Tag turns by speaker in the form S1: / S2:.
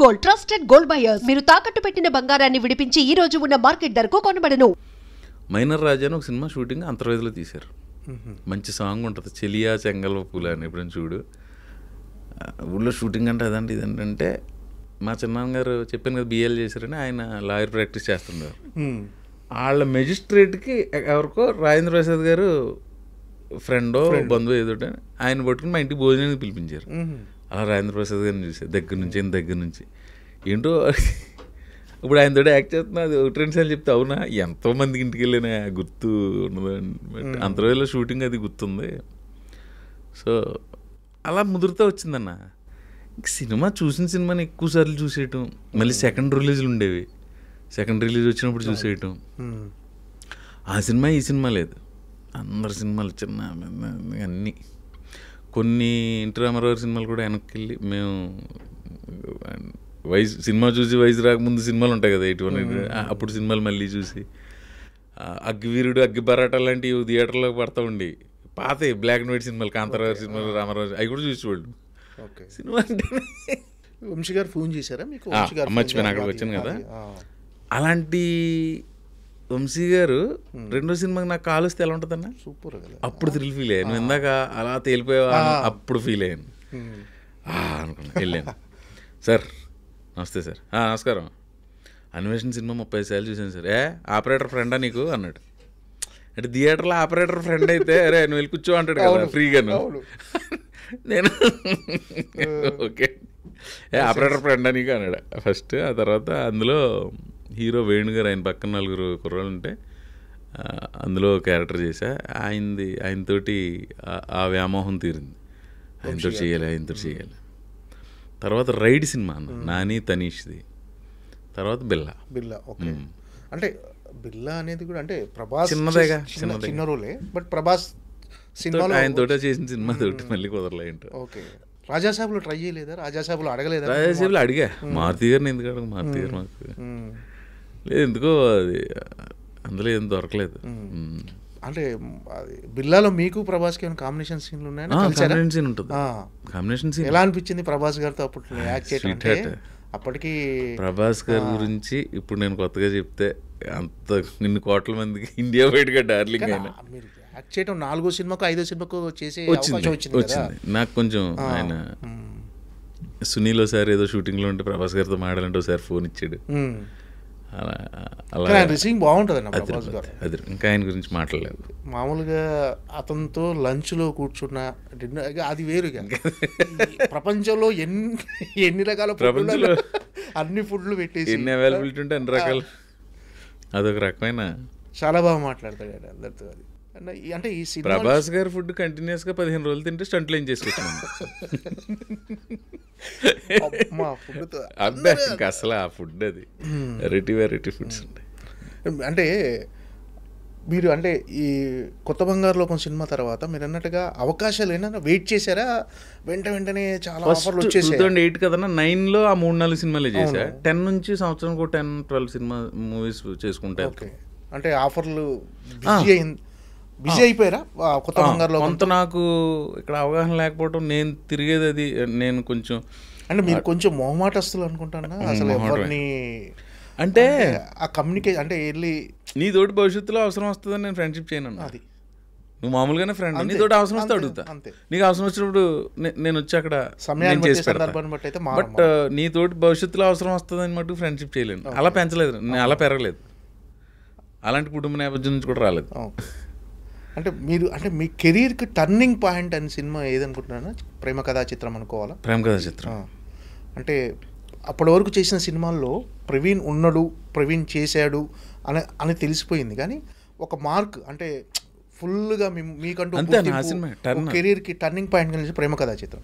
S1: Gold trusted gold buyers. మీరు తాకట్టు పెట్టిన బంగారాన్ని విడిపించి ఈ రోజు ఉన్న మార్కెట్ ధరకు కొనబడను.
S2: మైనర్ రాజా అని ఒక సినిమా షూటింగ్ అంతర్వేదిలో తీశారు. మంచి సాంగ్ ఉంటుంది, చెలియా చెంగల్వ పూల అని. ఎప్పుడైనా చూడు, ఊళ్ళో షూటింగ్ అంటే అదండి ఇదంటే మా చిన్నాన్నగారు చెప్పాను కదా బిఏలు చేశారని, ఆయన లాయర్ ప్రాక్టీస్ చేస్తున్నారు. వాళ్ళ మెజిస్ట్రేట్కి ఎవరికో రాజేంద్ర ప్రసాద్ గారు ఫ్రెండో బంధువు ఏదోట ఆయన పట్టుకుని మా ఇంటికి భోజనానికి పిలిపించారు. అలా రాజేంద్ర ప్రసాద్ గారిని చూసారు దగ్గర నుంచి ఏంటో ఇప్పుడు ఆయనతో యాక్ట్ చేస్తున్నా. అది ఒకటి రెండు సార్లు చెప్తే అవునా ఎంతోమందికి ఇంటికి వెళ్ళినా గుర్తు ఉన్నదని. బట్ అంతర్వేదిలో షూటింగ్ అది గుర్తుంది. సో అలా ముదురుతూ వచ్చిందన్న. సినిమా చూసిన సినిమాని ఎక్కువసార్లు చూసేయటం, మళ్ళీ సెకండ్ రిలీజులు ఉండేవి. సెకండ్ రిలీజ్ వచ్చినప్పుడు చూసేయటం. ఆ సినిమా ఈ సినిమా లేదు, అందరి సినిమాలు చిన్న అన్నీ. కొన్ని ఎన్టీ రామారావు సినిమాలు కూడా వెనక్కి వెళ్ళి మేము సినిమా చూసి వయసు రాకముందు సినిమాలు ఉంటాయి కదా 81, అప్పుడు సినిమాలు మళ్ళీ చూసి అగ్గివీరుడు, అగ్గి బరాటా లాంటివి థియేటర్లోకి పడతా ఉండి పాత బ్లాక్ అండ్ వైట్ సినిమాలు, కాంతారావు సినిమాలు, రామారావు అవి కూడా చూసేవాళ్ళు. సినిమా అంటే
S3: వంశీ గారు ఫోన్ చేశారా మీకు?
S2: మర్చిపోయిన అక్కడికి వచ్చాను కదా. అలాంటి వంశీ గారు రెండో సినిమాకి నాకు కాల్ వస్తే ఎలా ఉంటుందన్న,
S3: సూపర్ కదా.
S2: అప్పుడు థ్రిల్ ఫీల్ అయ్యాను. ఇందాక అలా తేలిపోయా అప్పుడు ఫీల్ అయ్యాను అనుకున్నా. వెళ్ళాను, సార్ నమస్తే సార్. నమస్కారం, అన్వేషణ సినిమా 30 సార్లు చూసాను సార్. ఆపరేటర్ ఫ్రెండా నీకు అన్నాడు. అంటే థియేటర్లో ఆపరేటర్ ఫ్రెండ్ అయితే అరే నువ్వు వెళ్ళి కూర్చో అంటాడు కదా ఫ్రీగాను. నేను ఓకే ఆపరేటర్ ఫ్రెండా నీకు అన్నాడు ఫస్ట్. ఆ తర్వాత అందులో హీరో వేణుగారు, ఆయన పక్కన 4 కుర్రాళ్ళు ఉంటే అందులో క్యారెక్టర్ చేశా. ఆయనతోటి ఆ వ్యామోహం తీరింది. ఆయనతో చేయాలి. తర్వాత రైడ్ సినిమా అన్న, నాని తనీష్ది. తర్వాత బిల్లా.
S3: ఓకే. అంటే బిల్లా అనేది కూడా అంటే ప్రభాస్
S2: చిన్నదేగా,
S3: చిన్న రోలే. బట్ ప్రభాస్ సినిమాలో
S2: ఆయనతోట చేసిన సినిమా తోటి మళ్ళీ కుదరలే ఏంటో.
S3: ఓకే. రాజాసాబులో ట్రై చేయలేదా? రాజాసాబులో అడగలేదా?
S2: రాజాసాబులో అడిగా, మారుతి గారిని ఎందుకు అడగ, మారుతి గారు మాకు లేదు ఎందుకో అది అందులో ఏం దొరకలేదు.
S3: అంటే బిల్లాలో మీకు ప్రభాస్కి ఏమైనా కాంబినేషన్ సీన్లు ఉన్నాయని?
S2: కాంబినేషన్ సీన్ ఉంటుంది. కాంబినేషన్ సీన్
S3: ఎలా అనిపించింది ప్రభాస్ గారితో అప్పట్లో యాక్ట్ చేయడం? అప్పటికి
S2: ప్రభాస్ గారి గురించి ఇప్పుడు నేను కొత్తగా చెప్తే అంత ఇన్ని కోట్ల మందికి ఇండియా బయటగా డార్లింగ్ అయినా.
S3: మీరు యాక్ట్ చేయడం 4వ సినిమాకు 5వ సినిమాకు చేసే వచ్చింది.
S2: నాకు కొంచెం ఆయన సునీల్ ఒకసారి ఏదో షూటింగ్లో ఉంటే ప్రభాస్ గారితో మాట్లాడంటే ఒకసారి ఫోన్ ఇచ్చాడు. అలా
S3: రిసీవింగ్ బాగుంటుంది.
S2: అది ఇంకా ఆయన గురించి మాట్లాడలేదు.
S3: మామూలుగా అతనితో లంచ్లో కూర్చున్న డిన్నర్ అది వేరుగా. ప్రపంచంలో ఎన్ని రకాల
S2: ప్రపంచంలో
S3: అన్ని ఫుడ్లు పెట్టేసి
S2: ఎన్ని అవైలబిలిటీ ఉంటే అన్ని రకాలు, అదొక రకమైన
S3: చాలా బాగా మాట్లాడతాడు అందరితో. అది అంటే ఈ సినిమా
S2: ప్రభాస్ గారి ఫుడ్ కంటిన్యూస్గా 15 రోజులు తింటే స్టంట్లు ఏం చేసుకొచ్చాను అబ్బా. ఇంకా అసలు ఆ ఫుడ్ అది వెరైటీ ఫుడ్స్ ఉంటాయి.
S3: అంటే మీరు అంటే ఈ కొత్త బంగారు లోకం సినిమా తర్వాత మీరు అన్నట్టుగా అవకాశాలు ఏమైనా వెయిట్ చేశారా? వెంటనే చాలా ఆఫర్లు వచ్చేసాయి.
S2: 2008 కదన్నా, 9లో ఆ 3-4 సినిమాలే చేశా. 10 నుంచి సంవత్సరానికి 10-12 సినిమా మూవీస్ చేసుకుంటా.
S3: అంటే ఆఫర్లు బిజీ అయిపోయారా కొత్త బంగారు లోకం?
S2: కొంత నాకు ఇక్కడ అవగాహన లేకపోవడం, నేను తిరిగేది అది, నేను కొంచెం
S3: అంటే మీరు కొంచెం మొహమాటస్తులు అనుకుంటానా అసలు ఎవరిని
S2: అంటే
S3: ఆ కమ్యూనికేషన్ అంటే వెళ్ళి
S2: నీ తోటి భవిష్యత్తులో అవసరం వస్తుందని నేను ఫ్రెండ్షిప్ చేయను. అది నువ్వు మామూలుగానే ఫ్రెండ్, నీ తోటి అవసరం వస్తే అడుగుతా. నీకు అవసరం వచ్చినప్పుడు నేను వచ్చి అక్కడ చేసి పెడతా. బట్ నీ తోటి భవిష్యత్తులో అవసరం వస్తుందని మటుకు ఫ్రెండ్షిప్ చేయలేను. అలా పెంచలేదు, నేను అలా పెరగలేదు, అలాంటి కుటుంబ నేపథ్యం నుంచి కూడా రాలేదు.
S3: అంటే మీరు అంటే మీ కెరీర్కి టర్నింగ్ పాయింట్ అని సినిమా ఏదనుకుంటున్నారా? ప్రేమ కథా చిత్రం అనుకోవాలా?
S2: ప్రేమ కథా చిత్రం
S3: అంటే అప్పటి వరకు చేసిన సినిమాల్లో ప్రవీణ్ ఉన్నాడు, ప్రవీణ్ చేశాడు అని తెలిసిపోయింది. కానీ ఒక మార్క్ అంటే ఫుల్గా మీకంటూ కెరీర్కి టర్నింగ్ పాయింట్ కలిసి ప్రేమ కథా చిత్రం.